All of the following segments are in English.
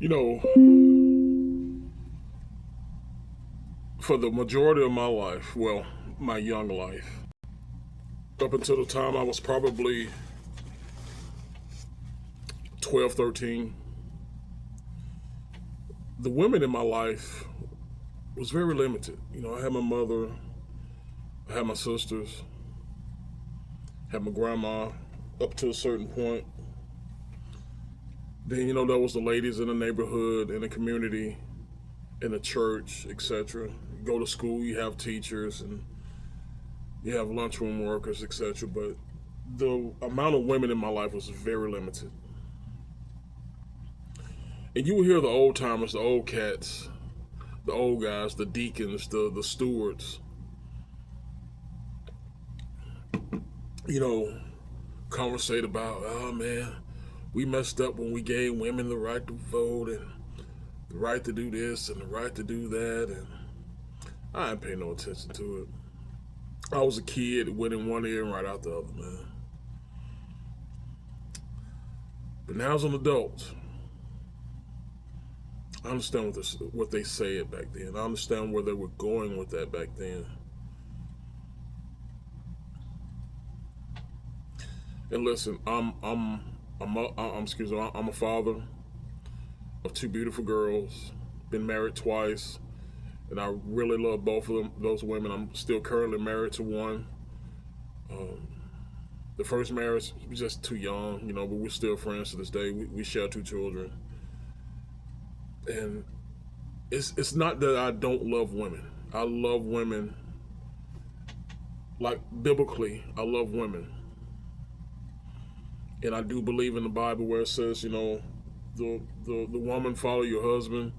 You know, for the majority of my life, well, my young life, up until the time I was probably 12, 13, the women in my life was very limited. I had my mother, I had my sisters, had my grandma up to a certain point. Then, there was the ladies in the neighborhood, in the community, in the church, etc. You go to school, you have teachers, and you have lunchroom workers, etc. But the amount of women in my life was very limited. And you will hear the old timers, the old cats, the old guys, the deacons, the stewards, conversate about, oh man, we messed up when we gave women the right to vote and the right to do this and the right to do that. And I didn't pay no attention to it. I was a kid, it went in one ear and right out the other, man. But now as an adult, I understand what they said back then. I understand where they were going with that back then. And listen, I'm a father of two beautiful girls. Been married twice, and I really love both of those women. I'm still currently married to one. The first marriage was just too young, but we're still friends to this day. We share two children, and it's not that I don't love women. I love women. Like biblically, I love women. And I do believe in the Bible where it says, the woman follow your husband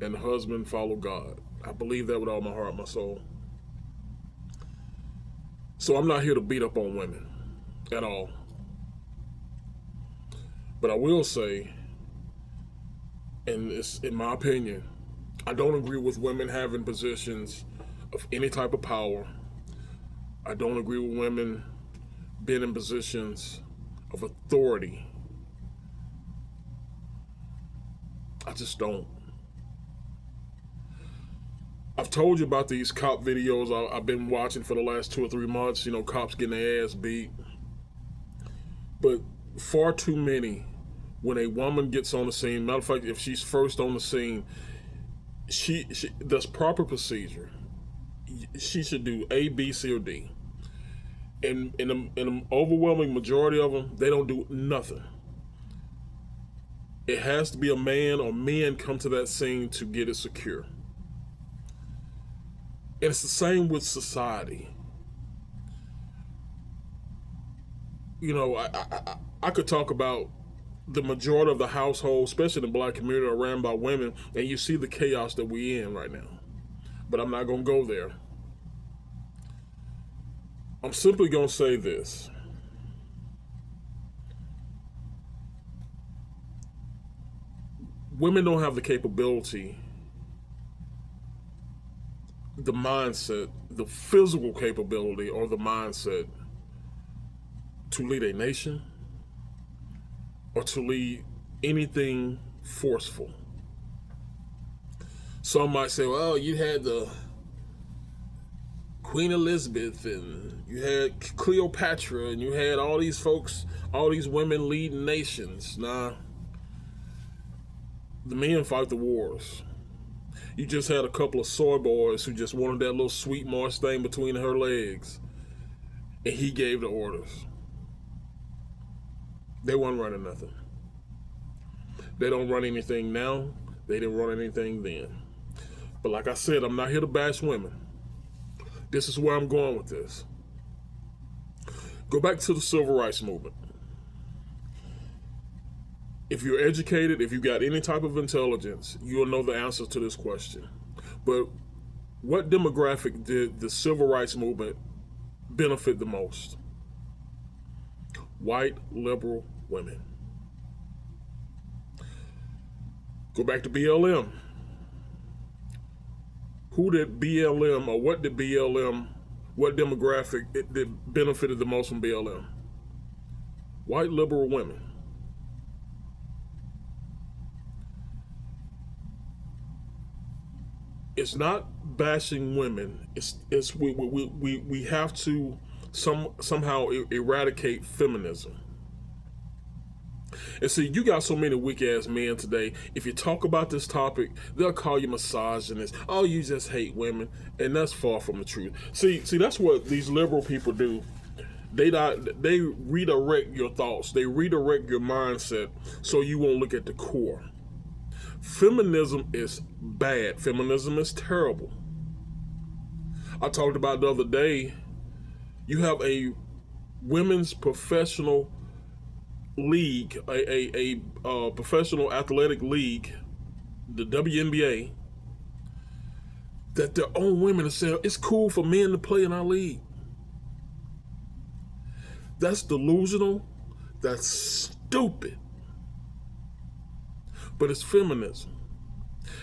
and the husband follow God. I believe that with all my heart, my soul. So I'm not here to beat up on women at all. But I will say, and it's in my opinion, I don't agree with women having positions of any type of power. I don't agree with women being in positions of authority. I just don't. I've told you about these cop videos I've been watching for the last 2 or 3 months, cops getting their ass beat. But far too many, when a woman gets on the scene, matter of fact, if she's first on the scene, she does proper procedure. She should do A, B, C, or D. And in an overwhelming majority of them, they don't do nothing. It has to be a man or men come to that scene to get it secure. And it's the same with society. I could talk about the majority of the households, especially in the black community, are ran by women, and you see the chaos that we're in right now. But I'm not going to go there. I'm simply going to say this. Women don't have the capability, the mindset, the physical capability or the mindset to lead a nation or to lead anything forceful. Some might say, well, you had the Queen Elizabeth and you had Cleopatra and you had all these folks, all these women leading nations. Nah, the men fight the wars. You just had a couple of soy boys who just wanted that little sweet moist thing between her legs, and he gave the orders. They weren't running nothing. They don't run anything now. They didn't run anything then. But like I said, I'm not here to bash women. This is where I'm going with this. Go back to the civil rights movement. If you're educated, if you got any type of intelligence, you'll know the answer to this question. But what demographic did the civil rights movement benefit the most? White, liberal women. Go back to BLM. Who did BLM, or what did BLM, what demographic it benefited the most from BLM? White liberal women. it's not bashing women. It's we have to somehow eradicate feminism. And see, you got so many weak ass men today. If you talk about this topic, they'll call you misogynist. Oh, you just hate women, and that's far from the truth. See, that's what these liberal people do. They redirect your thoughts. They redirect your mindset so you won't look at the core. Feminism is bad. Feminism is terrible. I talked about the other day. You have a women's professional league, a professional athletic league, the WNBA, that their own women are saying it's cool for men to play in our league. That's delusional. That's stupid. But it's feminism.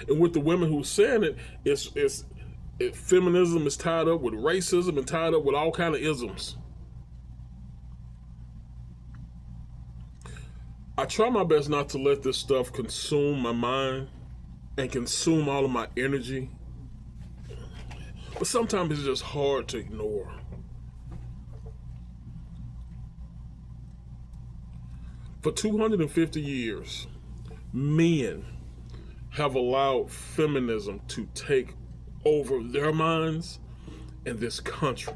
And with the women who are saying it, feminism is tied up with racism and tied up with all kind of isms. I try my best not to let this stuff consume my mind and consume all of my energy. But sometimes it's just hard to ignore. For 250 years, men have allowed feminism to take over their minds in this country.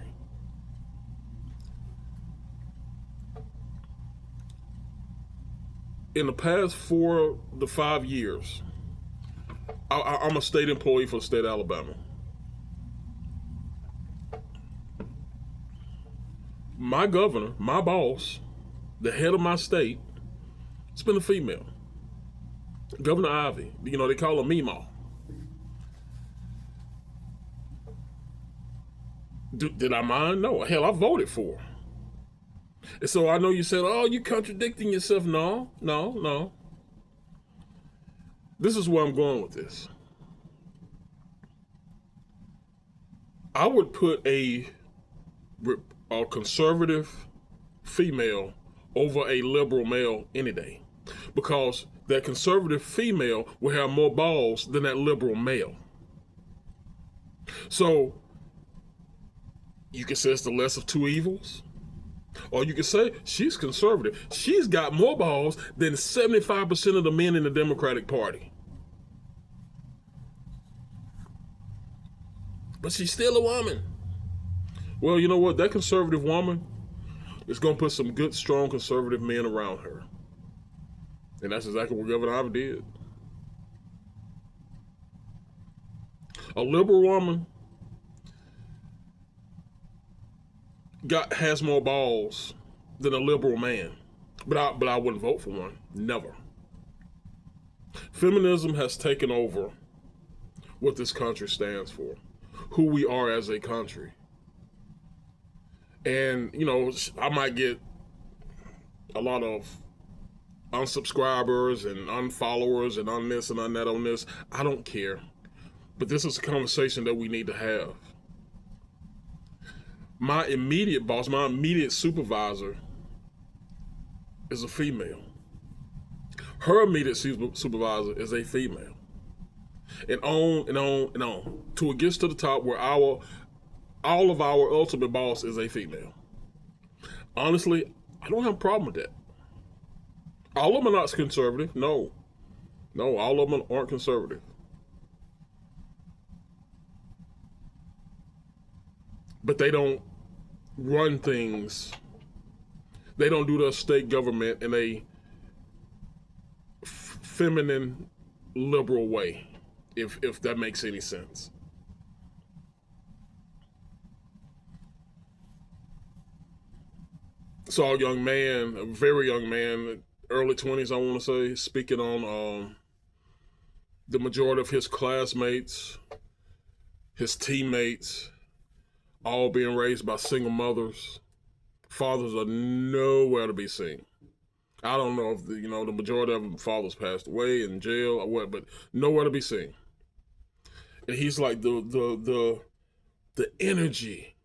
In the past 4 to 5 years, I'm a state employee for the state of Alabama. My governor, my boss, the head of my state, it's been a female. Governor Ivy. You know, they call her Meemaw. Did I mind? No. Hell, I voted for her. And so I know you said, oh, you contradicting yourself. No. This is where I'm going with this. I would put a conservative female over a liberal male any day, because that conservative female will have more balls than that liberal male. So you can say it's the less of two evils, or you can say she's conservative. She's got more balls than 75% of the men in the Democratic Party. But she's still a woman. Well, you know what? That conservative woman is going to put some good, strong conservative men around her. And that's exactly what Governor Ivey did. A liberal woman has more balls than a liberal man. But I wouldn't vote for one. Never. Feminism has taken over what this country stands for, who we are as a country. And, you know, I might get a lot of unsubscribers and unfollowers and on this and on that on this. I don't care. But this is a conversation that we need to have. My immediate boss, my immediate supervisor is a female. Her immediate supervisor is a female. And on and on and on. Till it gets to the top where all of our ultimate boss is a female. Honestly, I don't have a problem with that. All of them are not conservative. No, all of them aren't conservative. But they don't run things. They don't do their state government in a feminine, liberal way, if that makes any sense. Saw a young man, a very young man, early 20s, I want to say, speaking on the majority of his classmates, his teammates, all being raised by single mothers. Fathers are nowhere to be seen. I don't know if the majority of them fathers passed away in jail or what, but nowhere to be seen. And he's like, the energy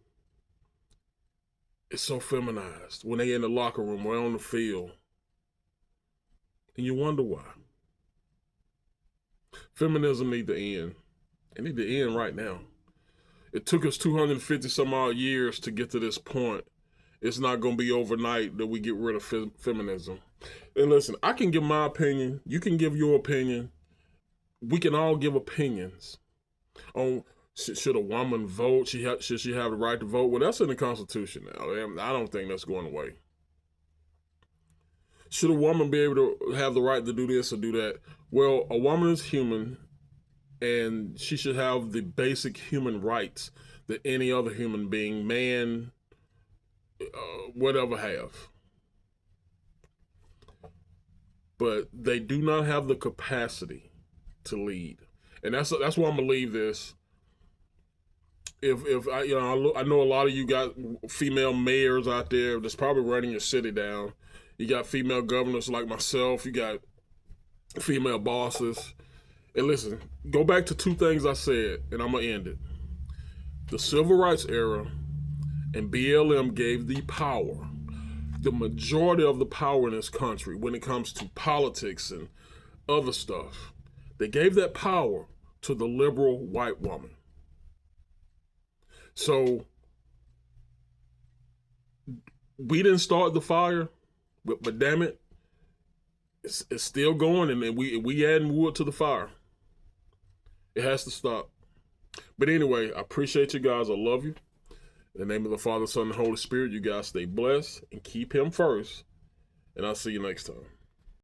is so feminized when they in the locker room or on the field. And you wonder why. Feminism needs to end. It need to end right now. It took us 250 some odd years to get to this point. It's not going to be overnight that we get rid of feminism. And listen, I can give my opinion. You can give your opinion. We can all give opinions on should a woman vote? Should she have the right to vote? Well, that's in the Constitution now. I don't think that's going away. Should a woman be able to have the right to do this or do that? Well, a woman is human, and she should have the basic human rights that any other human being, man, whatever, have. But they do not have the capacity to lead, and that's why I'm gonna leave this. If I, I know a lot of you got female mayors out there that's probably running your city down. You got female governors like myself. You got female bosses. And listen, go back to two things I said, and I'm gonna end it. The civil rights era and BLM gave the power, the majority of the power in this country when it comes to politics and other stuff. They gave that power to the liberal white woman. So we didn't start the fire, but damn it, it's still going, and we adding wood to the fire. It has to stop. But anyway, I appreciate you guys. I love you. In the name of the Father, Son, and Holy Spirit, you guys stay blessed and keep Him first. And I'll see you next time.